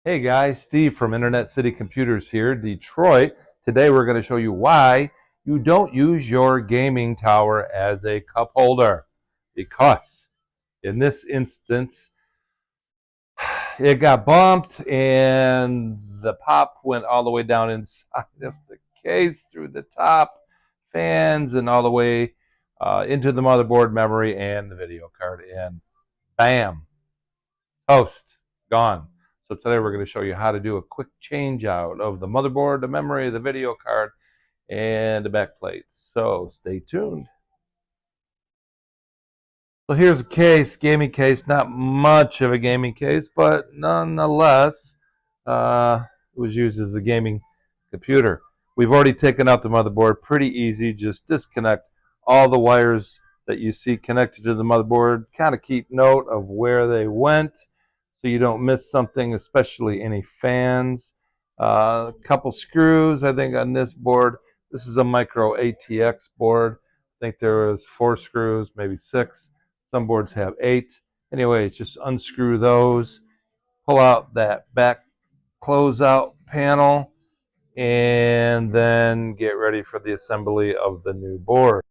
Hey guys, Steve from Internet City Computers here, Detroit. Today we're going to show you why you don't use your gaming tower as a cup holder. Because in this instance, it got bumped and the pop went all the way down inside of the case through the top fans and all the way into the motherboard memory and the video card. And bam, toast, gone. So today we're going to show you how to do a quick change out of the motherboard, the memory, the video card, and the back plates. So stay tuned. So here's a case, gaming case, not much of a gaming case, but nonetheless, it was used as a gaming computer. We've already taken out the motherboard, pretty easy. Just disconnect all the wires that you see connected to the motherboard. Kind of keep note of where they went so you don't miss something, especially any fans. A couple screws, I think, on this board. This is a micro ATX board. I think there was 4 screws, maybe 6. Some boards have 8. Anyway, just unscrew those, pull out that back closeout panel, and then get ready for the assembly of the new board.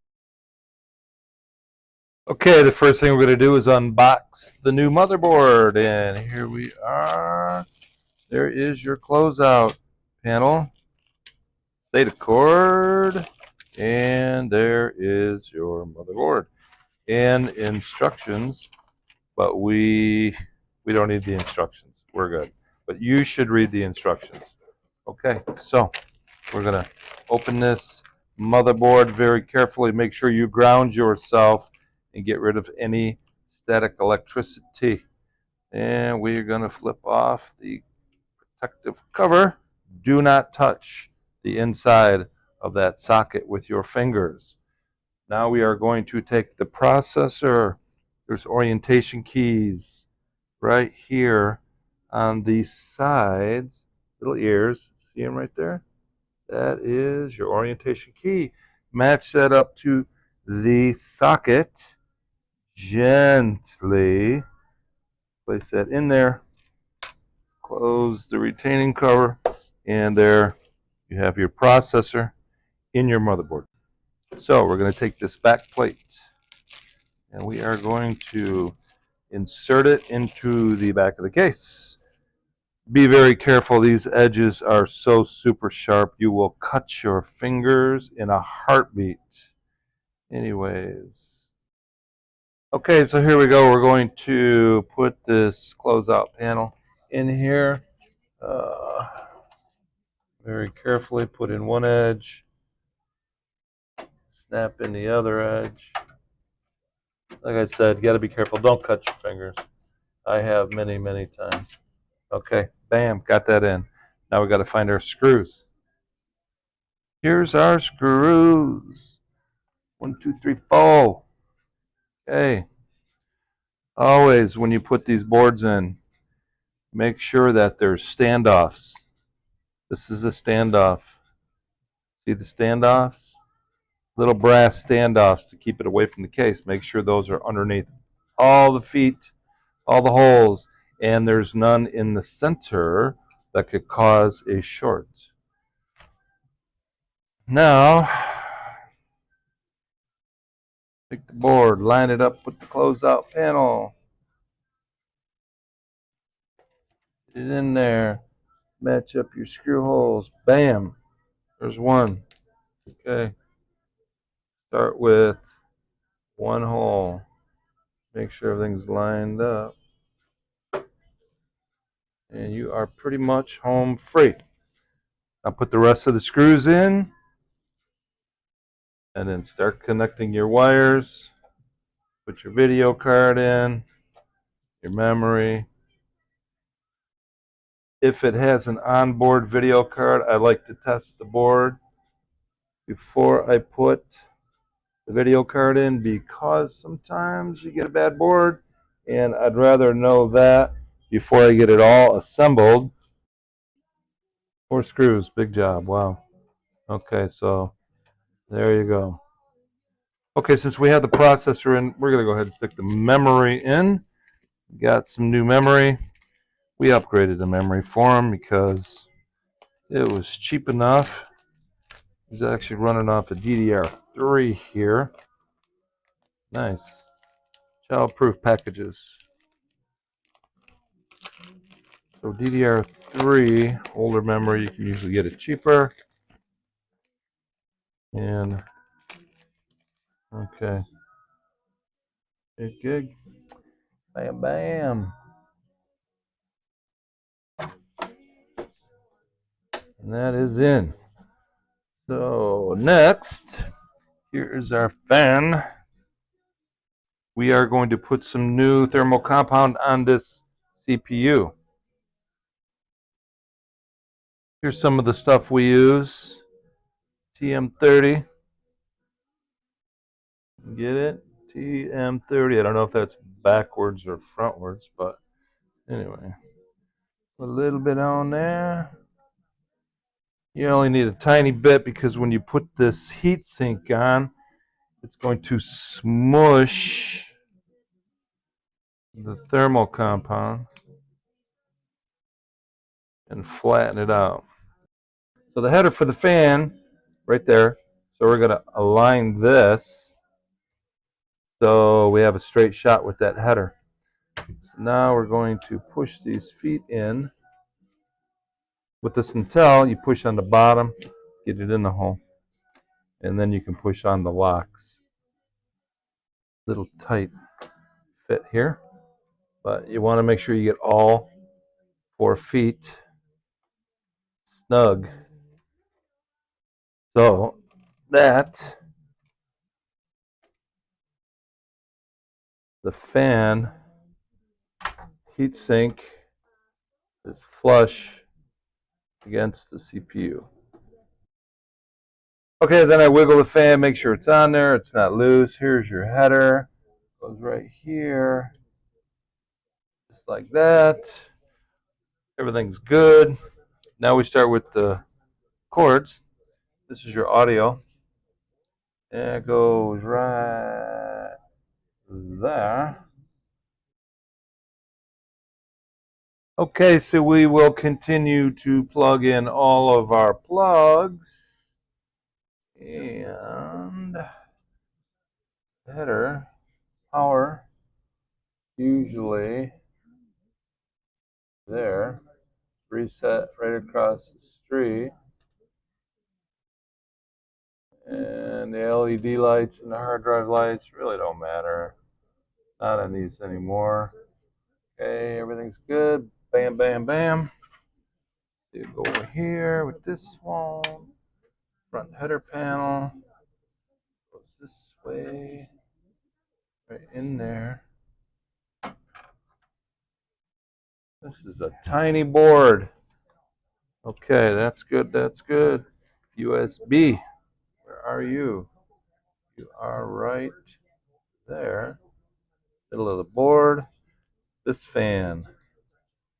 Okay, the first thing we're going to do is unbox the new motherboard, and here we are. There is your closeout panel, SATA cord, and there is your motherboard and instructions. But we don't need the instructions. We're good. But you should read the instructions. Okay, so we're going to open this motherboard very carefully. Make sure you ground yourself and get rid of any static electricity. And we're going to flip off the protective cover. Do not touch the inside of that socket with your fingers. Now we are going to take the processor. There's orientation keys right here on the sides, little ears. See them right there? That is your orientation key. Match that up to the socket. Gently place that in there. Close the retaining cover, and there you have your processor in your motherboard. So we're going to take this back plate and we are going to insert it into the back of the case. Be very careful. These edges are so super sharp. You will cut your fingers in a heartbeat. Anyways. Okay, so here we go. We're going to put this closeout panel in here. Very carefully put in one edge. Snap in the other edge. Like I said, got to be careful. Don't cut your fingers. I have many, many times. Okay, bam, got that in. Now we got to find our screws. Here's our screws. 1, 2, 3, 4. Okay. Always, when you put these boards in, make sure that there's standoffs. This is a standoff. See the standoffs? Little brass standoffs to keep it away from the case. Make sure those are underneath all the feet, all the holes, and there's none in the center that could cause a short. Now, take the board, line it up with the closeout panel. Get it in there. Match up your screw holes. Bam. There's one. Okay. Start with one hole. Make sure everything's lined up. And you are pretty much home free. Now put the rest of the screws in. And then start connecting your wires. Put your video card in. Your memory. If it has an onboard video card, I like to test the board before I put the video card in, because sometimes you get a bad board, and I'd rather know that before I get it all assembled. 4 screws, big job, wow. Okay, so there you go. Okay, since we have the processor in, we're going to go ahead and stick the memory in. Got some new memory. We upgraded the memory for him because it was cheap enough. He's actually running off a DDR3 here. Nice. Child-proof packages. So DDR3, older memory, you can usually get it cheaper. And, okay. 8 gig. Bam, bam. And that is in. So next, here is our fan. We are going to put some new thermal compound on this CPU. Here's some of the stuff we use. TM30. Get it? TM30. I don't know if that's backwards or frontwards, but anyway. Put a little bit on there. You only need a tiny bit because when you put this heat sink on, it's going to smush the thermal compound and flatten it out. So the header for the fan, right there. So we're going to align this so we have a straight shot with that header. So now we're going to push these feet in. With this Intel, you push on the bottom, get it in the hole, and then you can push on the locks. Little tight fit here, but you want to make sure you get all 4 feet snug. So that the fan heatsink is flush against the CPU. Okay, then I wiggle the fan, make sure it's on there, it's not loose. Here's your header. Goes right here, just like that. Everything's good. Now we start with the cords. This is your audio. And it goes right there. Okay, so we will continue to plug in all of our plugs. And header, power, usually there. Reset right across the street. And the LED lights and the hard drive lights really don't matter. Not on these anymore. Okay, everything's good. Bam, bam, bam. You go over here with this one. Front header panel. Goes this way. Right in there. This is a tiny board. Okay, that's good, that's good. USB. Where are you? You are right there. Middle of the board. This fan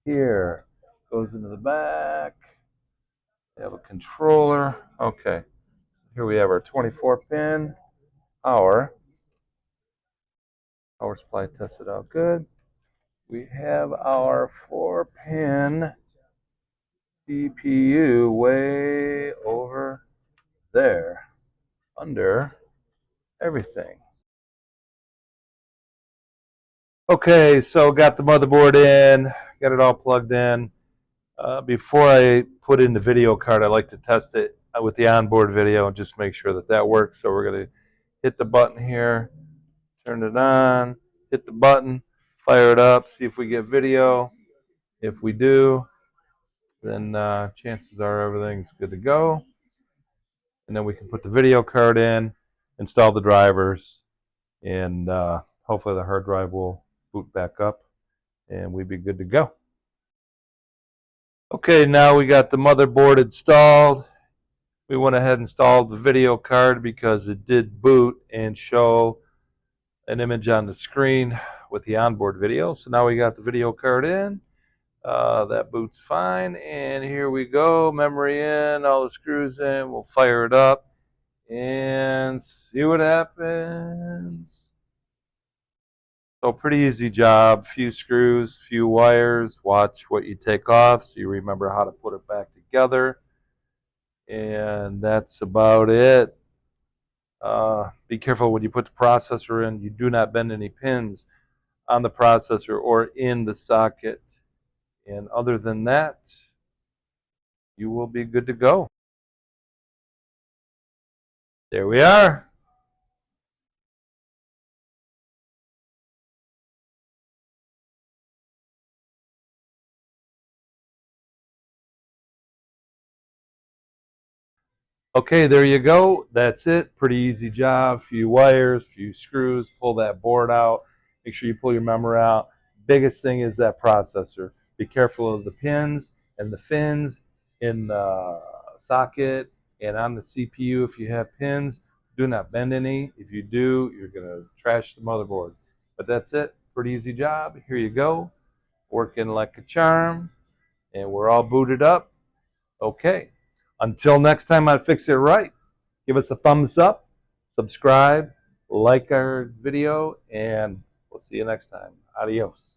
here goes into the back. We have a controller. Okay. Here we have our 24 pin power. Power supply tested out good. We have our 4-pin CPU way over there under everything. Okay, so got the motherboard in, got it all plugged in. Before I put in the video card, I like to test it with the onboard video and just make sure that that works. So we're going to hit the button here, turn it on, hit the button, fire it up, see if we get video. If we do, then chances are everything's good to go. And then we can put the video card in, install the drivers, and hopefully the hard drive will boot back up and we'd be good to go. Okay, now we got the motherboard installed. We went ahead and installed the video card because it did boot and show an image on the screen with the onboard video. So now we got the video card in. That boots fine. And here we go. Memory in, all the screws in. We'll fire it up and see what happens. So pretty easy job. Few screws, few wires. Watch what you take off so you remember how to put it back together. And that's about it. Be careful when you put the processor in. You do not bend any pins on the processor or in the socket. And other than that, you will be good to go. There we are. Okay, there you go. That's it. Pretty easy job. Few wires, few screws. Pull that board out. Make sure you pull your memory out. Biggest thing is that processor. Be careful of the pins and the fins in the socket and on the CPU. If you have pins, do not bend any. If you do, you're going to trash the motherboard. But that's it. Pretty easy job. Here you go. Working like a charm. And we're all booted up. Okay. Until next time on Fix It Right, give us a thumbs up, subscribe, like our video, and we'll see you next time. Adios.